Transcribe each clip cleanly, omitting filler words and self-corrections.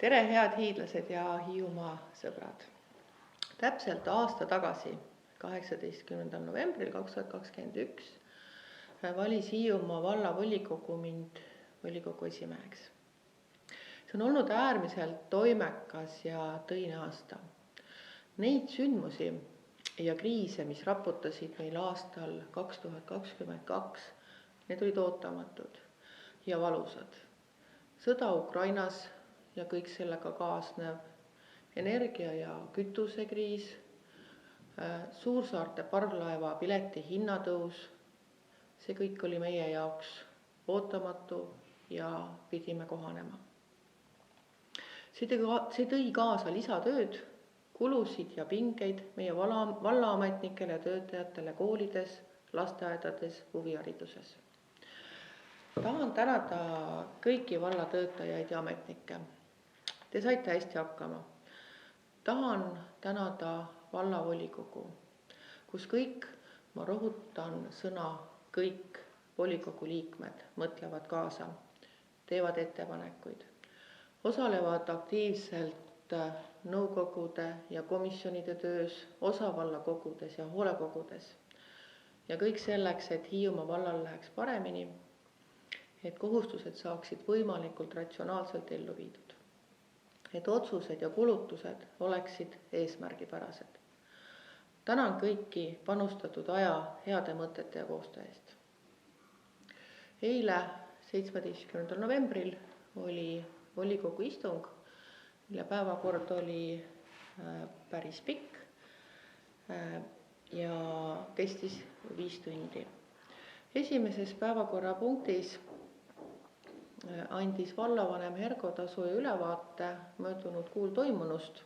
Tere, head hiidlased ja Hiiumaa sõbrad! Täpselt aasta tagasi, 18. novembril 2021, valis Hiiumaa vallavolikogu mind volikogu esimeheks. See on olnud äärmiselt toimekas ja töine aasta. Neid sündmusi ja kriise, mis raputasid meil aastal 2022, need olid ootamatud ja valusad. Sõda Ukrainas ja kõik sellega kaasnev energia- ja kütusekriis, suursaarte parvlaeva pileti hinnatõus, see kõik oli meie jaoks ootamatu ja pidime kohanema. See tõi kaasa lisatööd, kulusid ja pingeid meie vallaametnikele ja töötajatele koolides, lasteaedades, huvihariduses. Tahan tänada kõiki vallatöötajaid ja ametnikke. Te saite hästi hakkama. Tahan tänada vallavolikogu, kus kõik, ma rõhutan sõna kõik volikogu liikmed mõtlevad kaasa, teevad ettepanekuid, osalevad aktiivselt nõukogude ja komisjonide töös, osavallakogudes ja hoolekogudes. Ja kõik selleks, et Hiiumaa vallal läheks paremini, et kohustused saaksid võimalikult ratsionaalselt ellu viidud. Et otsused ja kulutused oleksid eesmärgipärased. Tänan kõiki panustatud aja heade mõtete ja koostöö eest. Eile, 17. novembril oli volikogu istung, mille päevakord oli päris pikk ja kestis 5 tundi. Esimeses päevakorrapunktis andis vallavanem Hergo Tasuja ülevaate möödunud kuul toimunust.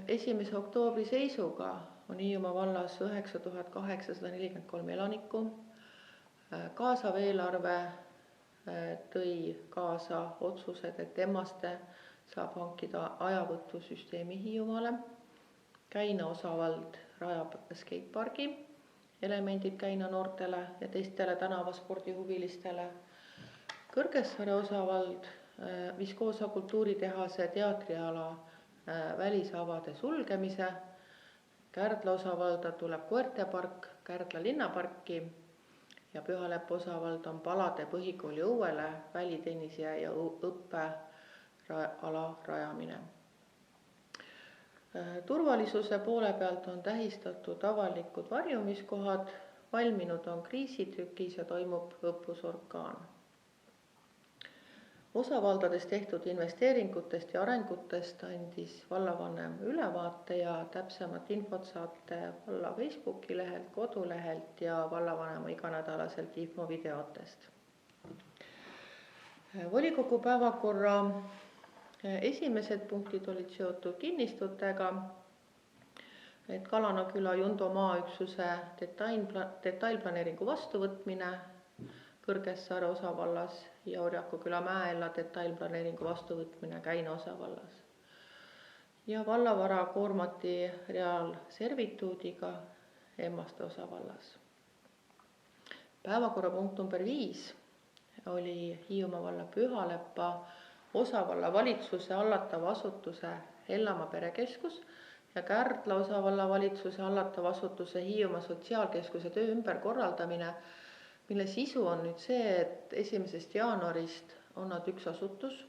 1. oktoobri seisuga on Hiiumaa vallas 9843 elanikku. Kaasav eelarve tõi kaasa otsused, et Emmaste saab hankida ajavõtusüsteemi Hiiumaale. Käina osavald rajab skatepargi, elemendid Käina noortele ja teistele tänavaspordihuvilistele. Kõrgessaare osavald Viskoosa kultuuritehase teatriala välisavade sulgemise. Kärdla osavalda tuleb koertepark Kärdla linnaparki ja Pühalepp osavald on Palade põhikooli õuele välitennise ja õppeala rajamine. Turvalisuse poole pealt on tähistatud avalikud varjumiskohad, valminud on kriisitükis ja toimub õppusorkaan. Osavaldades tehtud investeeringutest ja arengutest andis vallavanem ülevaate ja täpsemat infot saate valla Facebooki lehelt, kodulehelt ja vallavanema iganädalaselt infovideotest. Volikogu päevakorra esimesed punktid olid seotud kinnistutega, et Kalanaküla Jundo maaüksuse detailplaneeringu vastuvõtmine Kõrgessaare osavallas ja Orjakuküla Mäeella detailplaneeringu vastuvõtmine Käina osavallas. Ja vallavara koormati reaalservituudiga Emmaste osavallas. Päevakorrapunkt number 5 oli Hiiumaa valla Pühaleppa osavalla valitsuse hallatava asutuse Hellamaa perekeskus ja Kärdla osavalla valitsuse hallatava asutuse Hiiumaa sotsiaalkeskuse töö ümberkorraldamine, mille sisu on nüüd see, et 1. jaanuarist on nad üks asutus.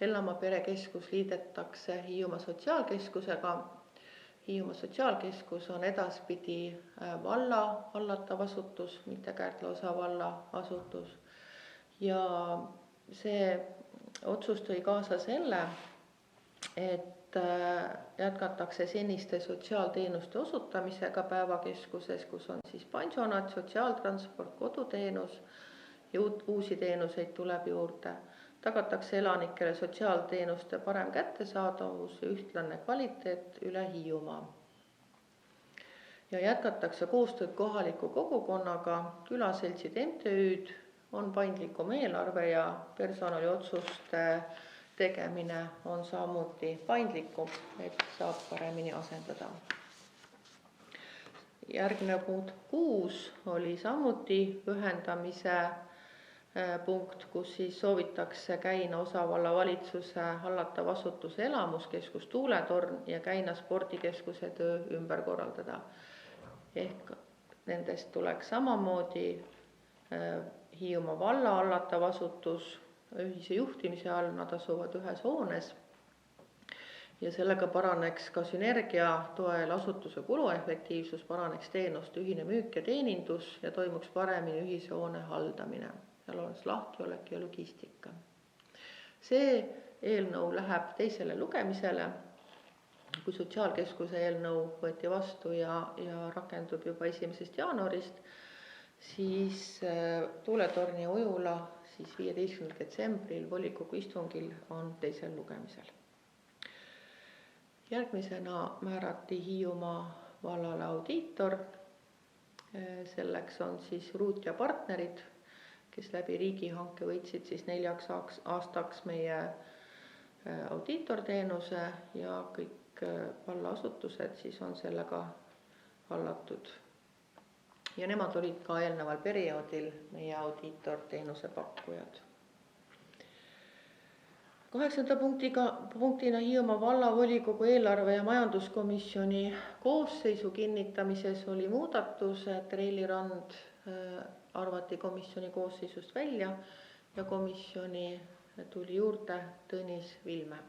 Hellamaa perekeskus liidetakse Hiiumaa sotsiaalkeskusega. Hiiumaa sotsiaalkeskus on edaspidi valla hallatav asutus, mitte Kärdla osavalla asutus. Ja see otsus tõi kaasa selle, et jätkatakse seniste sotsiaalteenuste osutamisega päevakeskuses, kus on siis pensionat, sotsiaaltransport, koduteenus ja uusi teenuseid tuleb juurde. Tagatakse elanikele sotsiaalteenuste parem kättesaadavus ja ühtlane kvaliteet üle Hiiumaa. Ja jätkatakse koostööd kohaliku kogukonnaga, külaseltsid MTÜ-d, on paindlikum eelarve ja personaliotsuste tegemine on samuti paindlikum, et saab paremini asendada. Järgmine punkt 6 oli samuti ühendamise punkt, kus siis soovitakse Käina osavallavalitsuse hallatav asutuse elamuskeskus Tuuletorn ja Käina spordikeskuse töö ümber korraldada. Ehk nendest tuleks samamoodi Hiiumaa valla hallatav asutus ühise juhtimise all, nad asuvad ühes hoones ja sellega paraneks ka sünergia toel asutuse kuluefektiivsus, paraneks teenuste ühine müük ja teenindus ja toimuks paremini ühise hoone haldamine. Seal oleks lahtiolek ja logistika. See eelnõu läheb teisele lugemisele, kui sotsiaalkeskuse eelnõu võeti vastu ja rakendub juba 1. jaanuarist, siis Tuuletorni ujula siis 15. detsembril volikogu istungil on teisel lugemisel. Järgmisena määrati Hiiumaa vallale audiitor. Selleks on siis Ruut ja partnerid, kes läbi riigihanke võitsid siis 4 aastaks meie audiitorteenuse ja kõik vallaasutused siis on sellega hallatud. Ja nemad olid ka eelneval perioodil meie audiitorteenuse pakkujad. 8. punktina Hiiumaa vallavolikogu eelarve ja majanduskomisjoni koosseisu kinnitamises oli muudatus, et Reili Rand arvati komisjoni koosseisust välja ja komisjoni tuli juurde Tõnis Vilme.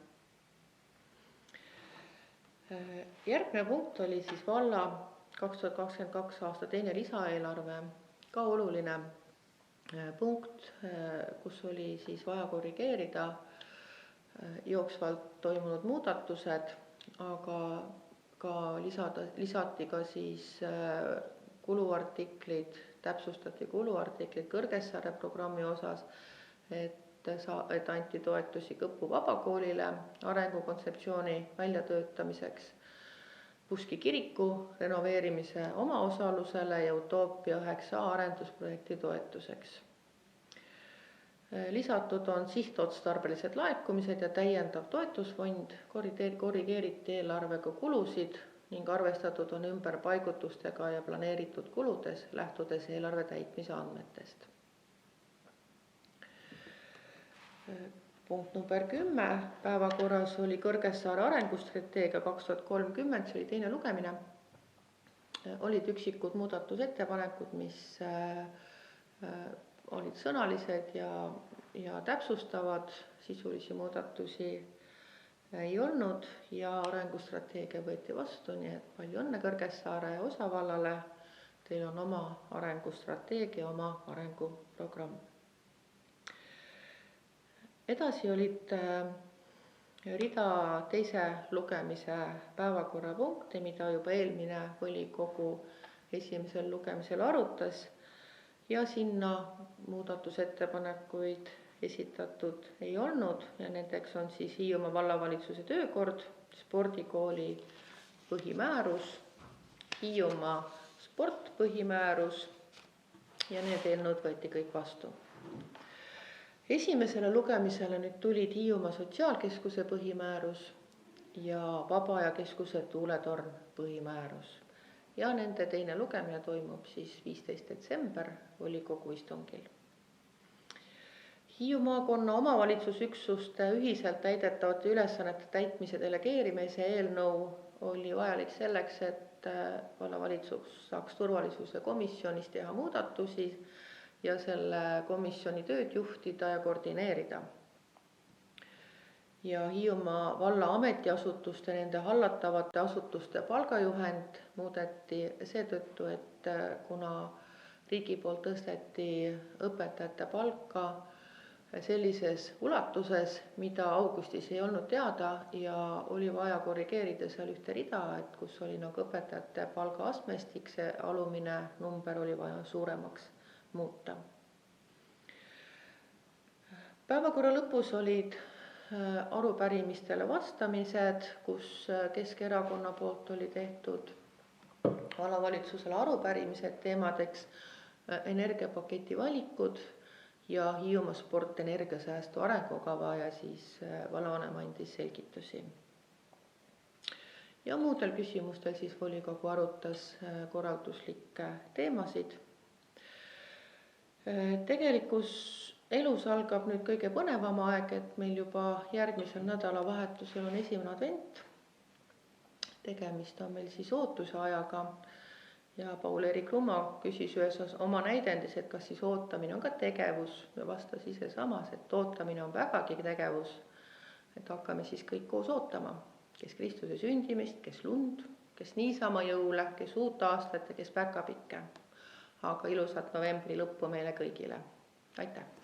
Järgmine punkt oli siis valla 2022 aasta teine lisaeelarve, ka oluline punkt, kus oli siis vaja korrigeerida jooksvalt toimunud muudatused, aga ka lisati ka siis kuluartiklid, täpsustati kuluartiklid Kõrgessaare programmi osas, et anti toetusi Kõpu vabakoolile arengukontseptsiooni väljatöötamiseks, Puski kiriku renoveerimise omaosalusele ja Utoopia 9a arendusprojekti toetuseks. Lisatud on sihtotstarbelised laekumised ja täiendav toetusfond, korrigeeriti eelarvega kulusid ning arvestatud on ümberpaigutustega ja planeeritud kuludes, lähtudes eelarve täitmise andmetest. Punkt number 10 päevakorras oli Kõrgessaare arengustrateegia 2030, see oli teine lugemine. Olid üksikud muudatusettepanekud, mis olid sõnalised ja täpsustavad, sisulisi muudatusi ei olnud ja arengustrateegia võeti vastu, nii et palju õnne Kõrgessaare osavallale. Teil on oma arengustrateegia, oma arenguprogramm. Edasi olid rida teise lugemise päevakorrapunkte, mida juba eelmine volikogu esimesel lugemisel arutas ja sinna muudatusettepanekuid esitatud ei olnud ja nendeks on siis Hiiumaa vallavalitsuse töökord, spordikooli põhimäärus, Hiiumaa sport põhimäärus ja need eelnõud võeti kõik vastu. Esimesele lugemisele nüüd tulid Hiiumaa sotsiaalkeskuse põhimäärus ja Vabaajakeskuse Tuuletorn põhimäärus ja nende teine lugemine toimub siis 15. detsember volikogu istungil. Hiiu maakonna omavalitsusüksuste ühiselt täidetavate ülesannete täitmise delegeerimise eelnõu oli vajalik selleks, et vallavalitsus saaks turvalisuse komisjonis teha muudatusi ja selle komisjoni tööd juhtida ja koordineerida. Ja Hiiumaa valla ametiasutuste, nende hallatavate asutuste palgajuhend muudeti seetõttu, et kuna riigi poolt tõsteti õpetajate palka sellises ulatuses, mida augustis ei olnud teada ja oli vaja korrigeerida seal ühte rida, et kus oli nagu õpetajate palga astmestik, see alumine number oli vaja suuremaks muuta. Päevakorra lõpus olid arupärimistele vastamised, kus Keskerakonna poolt oli tehtud vallavalitsusele arupärimised teemadeks energiapaketi valikud ja Hiiumaa sport energiasäästu arengukava ja siis vallavanem andis selgitusi. Ja muudel küsimustel siis volikogu arutas korralduslikke teemasid. Tegelikus elus algab nüüd kõige põnevam aeg, et meil juba järgmisel nädalavahetusel on esimene advent. Tegemist on meil siis ootuse ajaga ja Paul-Eerik Rummo küsis ühes oma näidendis, et kas siis ootamine on ka tegevus ja vastas ise samas, et ootamine on vägagi tegevus, et hakkame siis kõik koos ootama, kes Kristuse sündimist, kes lund, kes niisama jõule, kes uut aastat ja kes päkapikke. Aga ilusat novembri lõppu meile kõigile. Aitäh!